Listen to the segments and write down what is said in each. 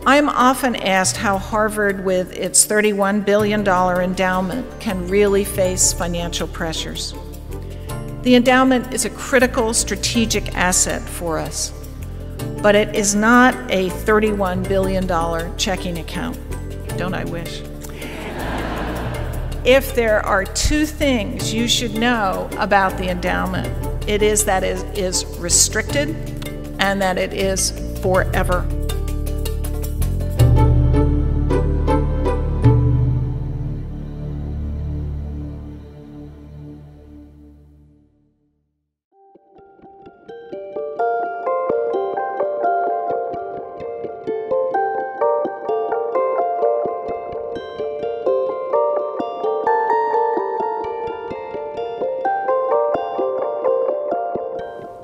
I'm often asked how Harvard, with its $31 billion endowment, can really face financial pressures. The endowment is a critical strategic asset for us, but it is not a $31 billion checking account. Don't I wish? If there are two things you should know about the endowment, it is that it is restricted and that it is forever.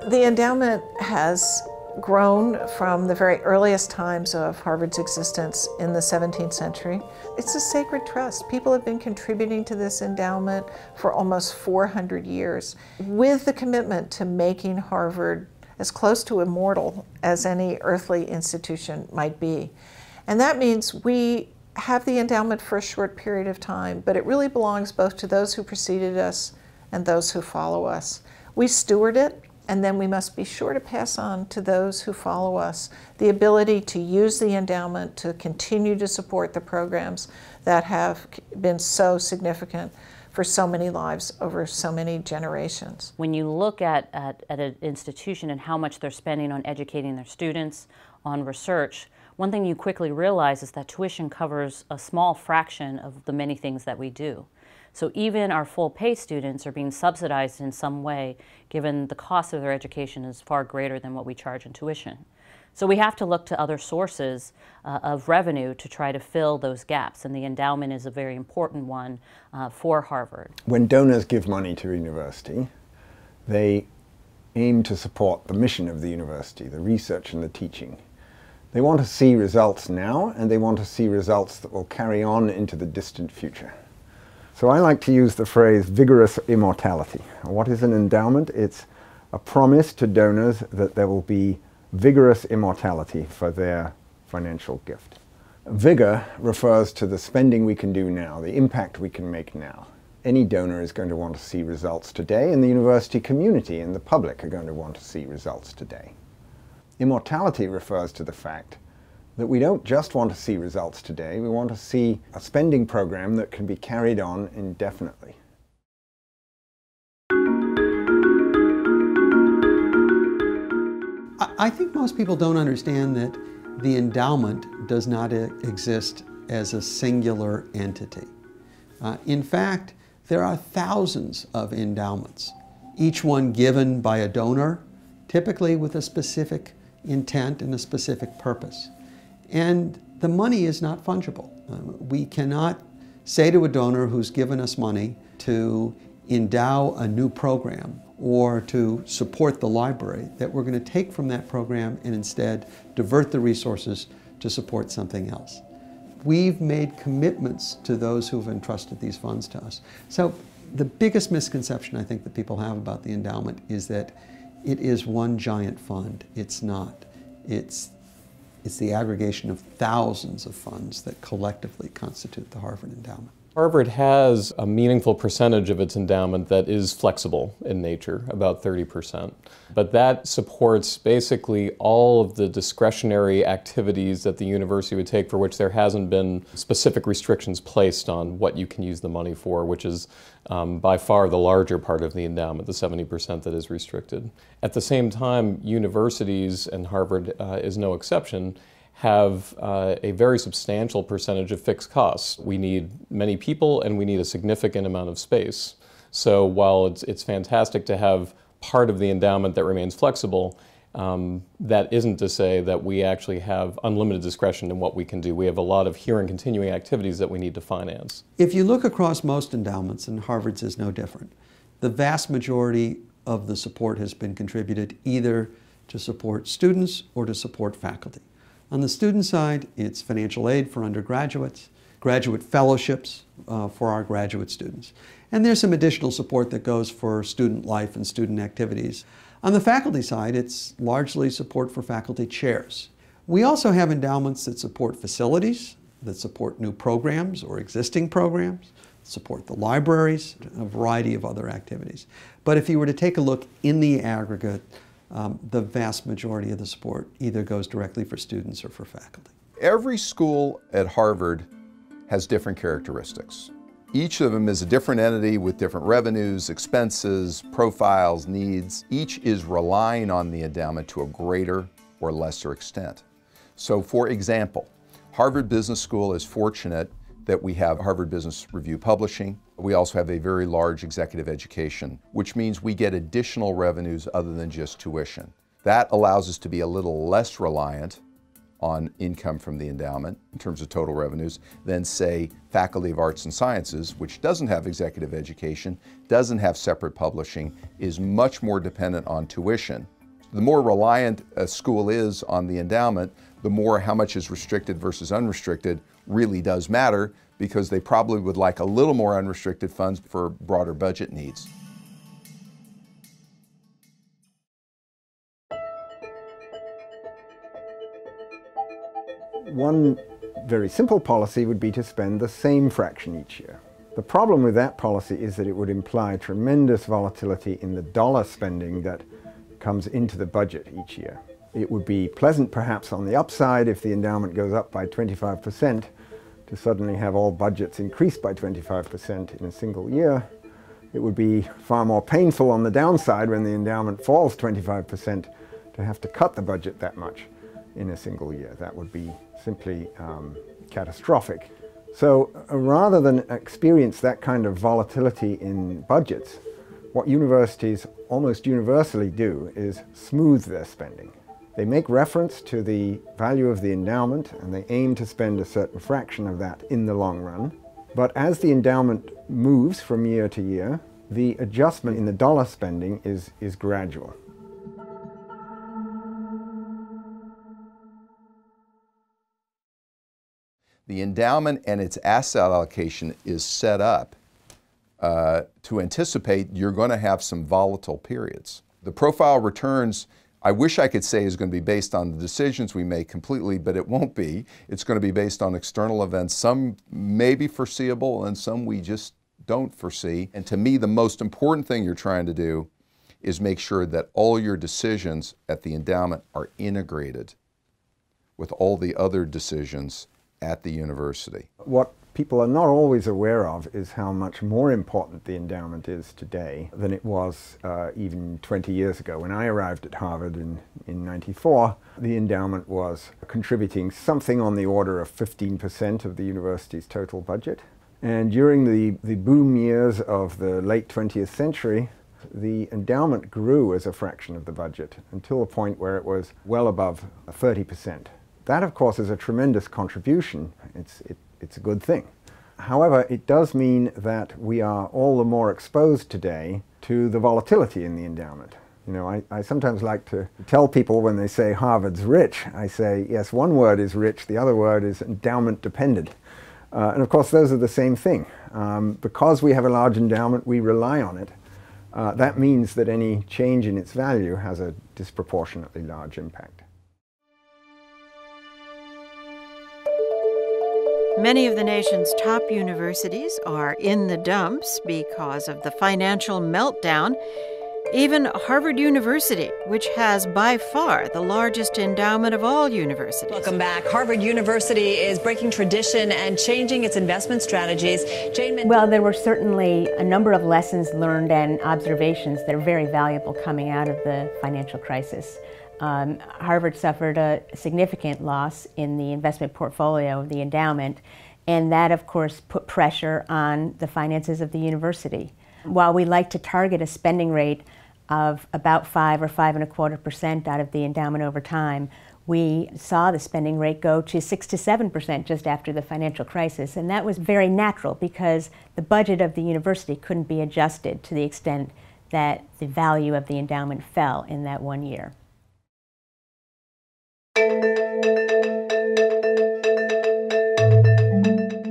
The endowment has grown from the very earliest times of Harvard's existence in the 17th century. It's a sacred trust. People have been contributing to this endowment for almost 400 years with the commitment to making Harvard as close to immortal as any earthly institution might be. And that means we have the endowment for a short period of time, but it really belongs both to those who preceded us and those who follow us. We steward it, and then we must be sure to pass on to those who follow us the ability to use the endowment to continue to support the programs that have been so significant for so many lives over so many generations. When you look at an institution and how much they're spending on educating their students, on research, one thing you quickly realize is that tuition covers a small fraction of the many things that we do. So even our full-pay students are being subsidized in some way, given the cost of their education is far greater than what we charge in tuition. So we have to look to other sources of revenue to try to fill those gaps, and the endowment is a very important one for Harvard. When donors give money to a university, they aim to support the mission of the university, the research and the teaching. They want to see results now, and they want to see results that will carry on into the distant future. So I like to use the phrase vigorous immortality. What is an endowment? It's a promise to donors that there will be vigorous immortality for their financial gift. Vigor refers to the spending we can do now, the impact we can make now. Any donor is going to want to see results today, and the university community and the public are going to want to see results today. Immortality refers to the fact that we don't just want to see results today, we want to see a spending program that can be carried on indefinitely. I think most people don't understand that the endowment does not exist as a singular entity. In fact, there are thousands of endowments, each one given by a donor, typically with a specific intent and a specific purpose. And the money is not fungible. We cannot say to a donor who's given us money to endow a new program or to support the library that we're going to take from that program and instead divert the resources to support something else. We've made commitments to those who've entrusted these funds to us. So the biggest misconception I think that people have about the endowment is that it is one giant fund. It's not. It's the aggregation of thousands of funds that collectively constitute the Harvard Endowment. Harvard has a meaningful percentage of its endowment that is flexible in nature, about 30%. But that supports basically all of the discretionary activities that the university would take for which there hasn't been specific restrictions placed on what you can use the money for, which is by far the larger part of the endowment, the 70% that is restricted. At the same time, universities, and Harvard is no exception, have a very substantial percentage of fixed costs. We need many people and we need a significant amount of space. So while it's fantastic to have part of the endowment that remains flexible, that isn't to say that we actually have unlimited discretion in what we can do. We have a lot of here and continuing activities that we need to finance. If you look across most endowments, and Harvard's is no different, the vast majority of the support has been contributed either to support students or to support faculty. On the student side, it's financial aid for undergraduates, graduate fellowships for our graduate students. And there's some additional support that goes for student life and student activities. On the faculty side, it's largely support for faculty chairs. We also have endowments that support facilities, that support new programs or existing programs, support the libraries, a variety of other activities. But if you were to take a look in the aggregate, the vast majority of the support either goes directly for students or for faculty. Every school at Harvard has different characteristics. Each of them is a different entity with different revenues, expenses, profiles, needs. Each is relying on the endowment to a greater or lesser extent. So for example, Harvard Business School is fortunate that we have Harvard Business Review Publishing. We also have a very large executive education, which means we get additional revenues other than just tuition. That allows us to be a little less reliant on income from the endowment in terms of total revenues than, say, Faculty of Arts and Sciences, which doesn't have executive education, doesn't have separate publishing, is much more dependent on tuition. The more reliant a school is on the endowment, the more how much is restricted versus unrestricted really does matter, because they probably would like a little more unrestricted funds for broader budget needs. One very simple policy would be to spend the same fraction each year. The problem with that policy is that it would imply tremendous volatility in the dollar spending that comes into the budget each year. It would be pleasant perhaps on the upside if the endowment goes up by 25% to suddenly have all budgets increase by 25% in a single year. It would be far more painful on the downside when the endowment falls 25% to have to cut the budget that much in a single year. That would be simply catastrophic. So rather than experience that kind of volatility in budgets, what universities almost universally do is smooth their spending. They make reference to the value of the endowment and they aim to spend a certain fraction of that in the long run. But as the endowment moves from year to year, the adjustment in the dollar spending is gradual. The endowment and its asset allocation is set up to anticipate you're going to have some volatile periods. The profile returns, I wish I could say, is going to be based on the decisions we make completely, but it won't be. It's going to be based on external events. Some may be foreseeable and some we just don't foresee. And to me, the most important thing you're trying to do is make sure that all your decisions at the endowment are integrated with all the other decisions at the university. What people are not always aware of is how much more important the endowment is today than it was even 20 years ago. When I arrived at Harvard in '94, the endowment was contributing something on the order of 15% of the university's total budget. And during the boom years of the late 20th century, the endowment grew as a fraction of the budget until a point where it was well above 30%. That, of course, is a tremendous contribution. It's a good thing. However, it does mean that we are all the more exposed today to the volatility in the endowment. You know, I sometimes like to tell people when they say Harvard's rich, I say, yes, one word is rich, the other word is endowment dependent. And of course, those are the same thing. Because we have a large endowment, we rely on it. That means that any change in its value has a disproportionately large impact. Many of the nation's top universities are in the dumps because of the financial meltdown. Even Harvard University, which has by far the largest endowment of all universities. Welcome back. Harvard University is breaking tradition and changing its investment strategies. Well, there were certainly a number of lessons learned and observations that are very valuable coming out of the financial crisis. Harvard suffered a significant loss in the investment portfolio of the endowment, and that, of course, put pressure on the finances of the university. While we like to target a spending rate of about 5 or 5.25% out of the endowment over time, we saw the spending rate go to 6 to 7% just after the financial crisis, and that was very natural because the budget of the university couldn't be adjusted to the extent that the value of the endowment fell in that 1 year.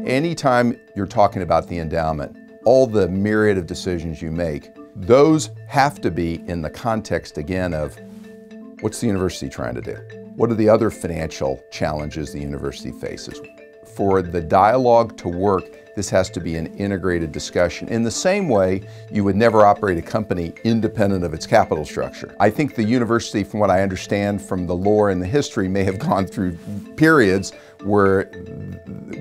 Anytime you're talking about the endowment, all the myriad of decisions you make, those have to be in the context, again, of what's the university trying to do? What are the other financial challenges the university faces? For the dialogue to work, this has to be an integrated discussion. In the same way, you would never operate a company independent of its capital structure. I think the university, from what I understand from the lore and the history, may have gone through periods where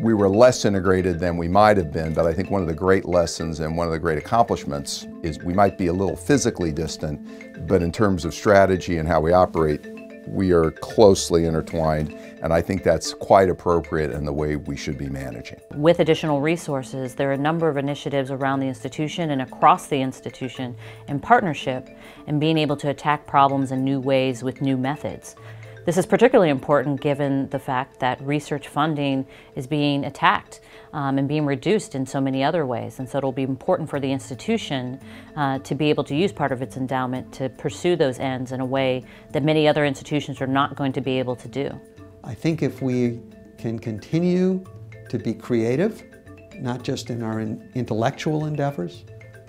we were less integrated than we might have been, but I think one of the great lessons and one of the great accomplishments is we might be a little physically distant, but in terms of strategy and how we operate, we are closely intertwined, and I think that's quite appropriate in the way we should be managing. With additional resources, there are a number of initiatives around the institution and across the institution in partnership and being able to attack problems in new ways with new methods. This is particularly important given the fact that research funding is being attacked and being reduced in so many other ways. And so it'll be important for the institution to be able to use part of its endowment to pursue those ends in a way that many other institutions are not going to be able to do. I think if we can continue to be creative, not just in our intellectual endeavors,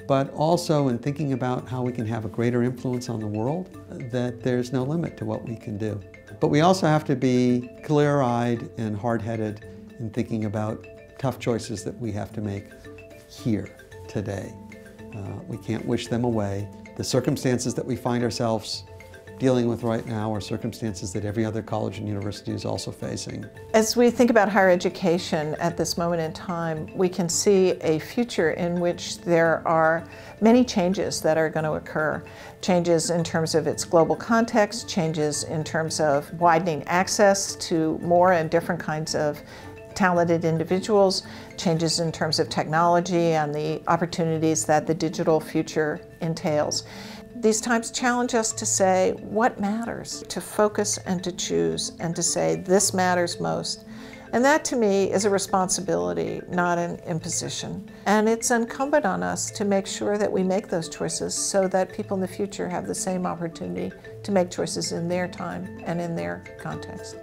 but also in thinking about how we can have a greater influence on the world, that there's no limit to what we can do. But we also have to be clear-eyed and hard-headed in thinking about tough choices that we have to make here, today. We can't wish them away. The circumstances that we find ourselves dealing with right now are circumstances that every other college and university is also facing. As we think about higher education at this moment in time, we can see a future in which there are many changes that are going to occur. Changes in terms of its global context, changes in terms of widening access to more and different kinds of talented individuals, changes in terms of technology and the opportunities that the digital future entails. These times challenge us to say what matters, to focus and to choose and to say this matters most. And that to me is a responsibility, not an imposition. And it's incumbent on us to make sure that we make those choices so that people in the future have the same opportunity to make choices in their time and in their context.